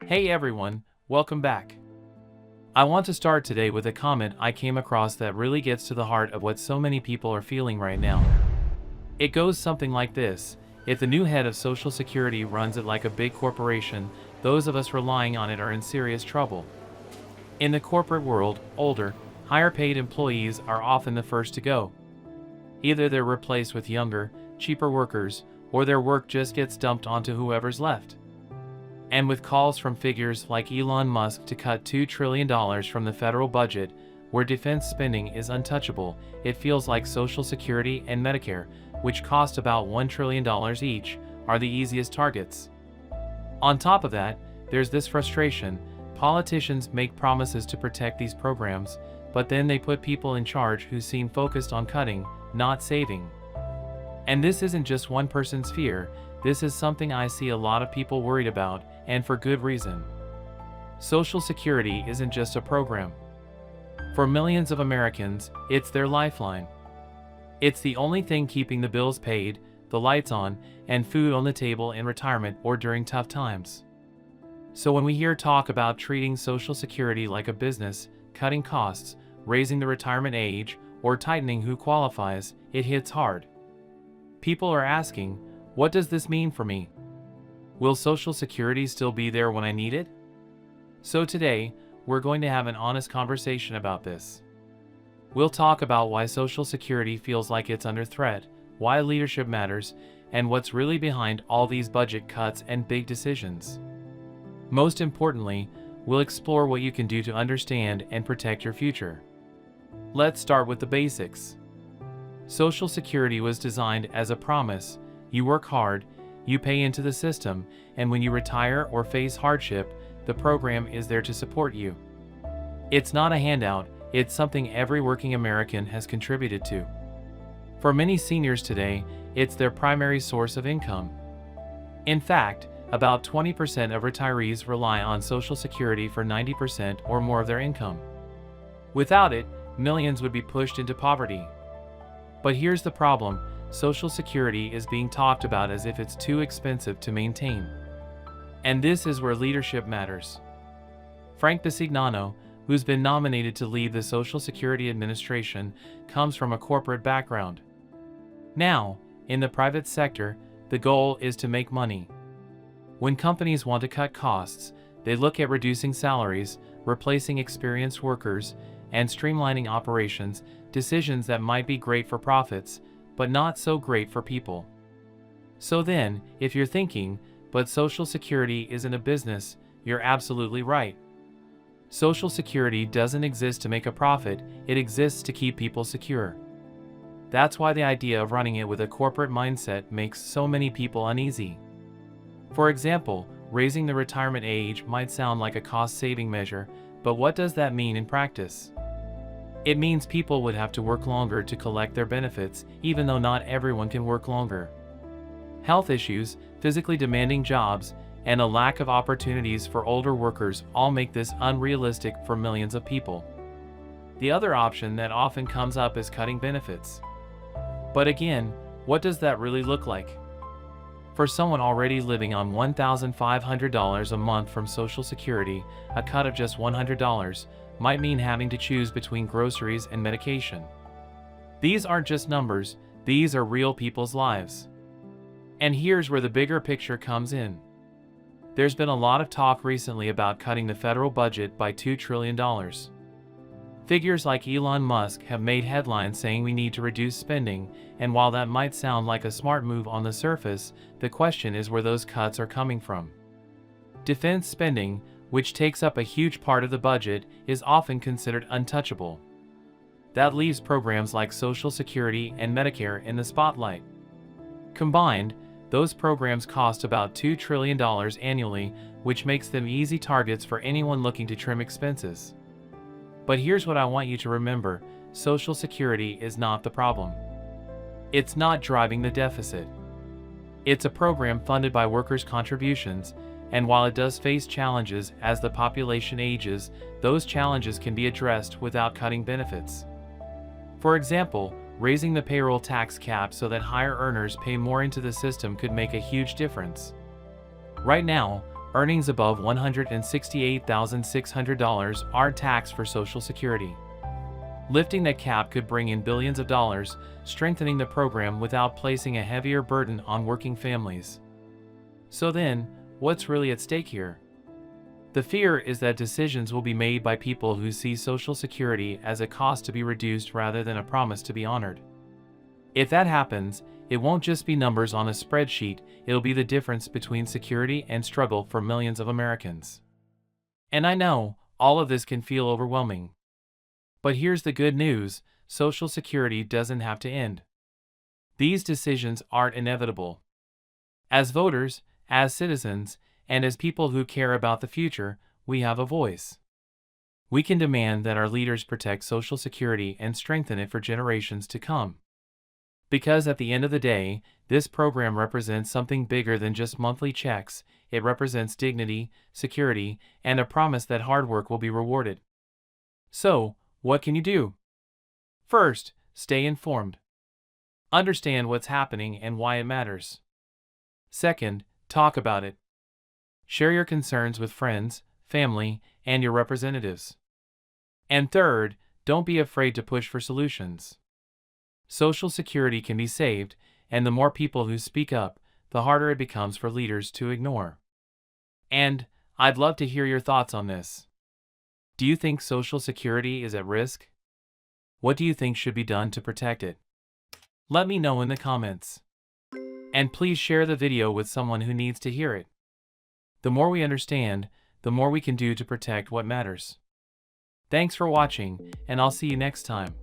Hey everyone, welcome back. I want to start today with a comment I came across that really gets to the heart of what so many people are feeling right now. It goes something like this: if the new head of Social Security runs it like a big corporation, those of us relying on it are in serious trouble. In the corporate world, older, higher paid employees are often the first to go. Either they're replaced with younger, cheaper workers, or their work just gets dumped onto whoever's left. And with calls from figures like Elon Musk to cut $2 trillion from the federal budget, where defense spending is untouchable, it feels like Social Security and Medicare, which cost about $1 trillion each, are the easiest targets. On top of that, there's this frustration: politicians make promises to protect these programs, but then they put people in charge who seem focused on cutting, not saving. And this isn't just one person's fear. This is something I see a lot of people worried about, and for good reason. Social Security isn't just a program. For millions of Americans, it's their lifeline. It's the only thing keeping the bills paid, the lights on, and food on the table in retirement or during tough times. So when we hear talk about treating Social Security like a business, cutting costs, raising the retirement age, or tightening who qualifies, it hits hard. People are asking, what does this mean for me? Will Social Security still be there when I need it? So today, we're going to have an honest conversation about this. We'll talk about why Social Security feels like it's under threat, why leadership matters, and what's really behind all these budget cuts and big decisions. Most importantly, we'll explore what you can do to understand and protect your future. Let's start with the basics. Social Security was designed as a promise. You work hard, you pay into the system, and when you retire or face hardship, the program is there to support you. It's not a handout, it's something every working American has contributed to. For many seniors today, it's their primary source of income. In fact, about 20% of retirees rely on Social Security for 90% or more of their income. Without it, millions would be pushed into poverty. But here's the problem: Social Security is being talked about as if it's too expensive to maintain. And this is where leadership matters. Frank Bisignano, who's been nominated to lead the Social Security Administration, comes from a corporate background. Now, in the private sector, the goal is to make money. When companies want to cut costs, they look at reducing salaries, replacing experienced workers, and streamlining operations, decisions that might be great for profits, but not so great for people. So then, if you're thinking, but Social Security isn't a business, you're absolutely right. Social Security doesn't exist to make a profit, it exists to keep people secure. That's why the idea of running it with a corporate mindset makes so many people uneasy. For example, raising the retirement age might sound like a cost-saving measure, but what does that mean in practice? It means people would have to work longer to collect their benefits, even though not everyone can work longer. Health issues, physically demanding jobs, and a lack of opportunities for older workers all make this unrealistic for millions of people. The other option that often comes up is cutting benefits. But again, what does that really look like? For someone already living on $1,500 a month from Social Security, a cut of just $100 might mean having to choose between groceries and medication. These aren't just numbers, these are real people's lives. And here's where the bigger picture comes in. There's been a lot of talk recently about cutting the federal budget by $2 trillion. Figures like Elon Musk have made headlines saying we need to reduce spending, and while that might sound like a smart move on the surface, the question is where those cuts are coming from. Defense spending, which takes up a huge part of the budget, is often considered untouchable. That leaves programs like Social Security and Medicare in the spotlight. Combined, those programs cost about $2 trillion annually, which makes them easy targets for anyone looking to trim expenses. But here's what I want you to remember: Social Security is not the problem. It's not driving the deficit. It's a program funded by workers' contributions, and while it does face challenges as the population ages, those challenges can be addressed without cutting benefits. For example, raising the payroll tax cap so that higher earners pay more into the system could make a huge difference. Right now, Earnings above $168,600 are taxed for Social Security. Lifting that cap could bring in billions of dollars, strengthening the program without placing a heavier burden on working families. So then, what's really at stake here? The fear is that decisions will be made by people who see Social Security as a cost to be reduced rather than a promise to be honored. If that happens, it won't just be numbers on a spreadsheet, it'll be the difference between security and struggle for millions of Americans. And I know, all of this can feel overwhelming. But here's the good news, Social Security doesn't have to end. These decisions aren't inevitable. As voters, as citizens, and as people who care about the future, we have a voice. We can demand that our leaders protect Social Security and strengthen it for generations to come. Because at the end of the day, this program represents something bigger than just monthly checks. It represents dignity, security, and a promise that hard work will be rewarded. So, what can you do? First, stay informed. Understand what's happening and why it matters. Second, talk about it. Share your concerns with friends, family, and your representatives. And third, don't be afraid to push for solutions. Social Security can be saved, and the more people who speak up, the harder it becomes for leaders to ignore. And I'd love to hear your thoughts on this. Do you think Social Security is at risk? What do you think should be done to protect it? Let me know in the comments. And please share the video with someone who needs to hear it. The more we understand, the more we can do to protect what matters. Thanks for watching, and I'll see you next time.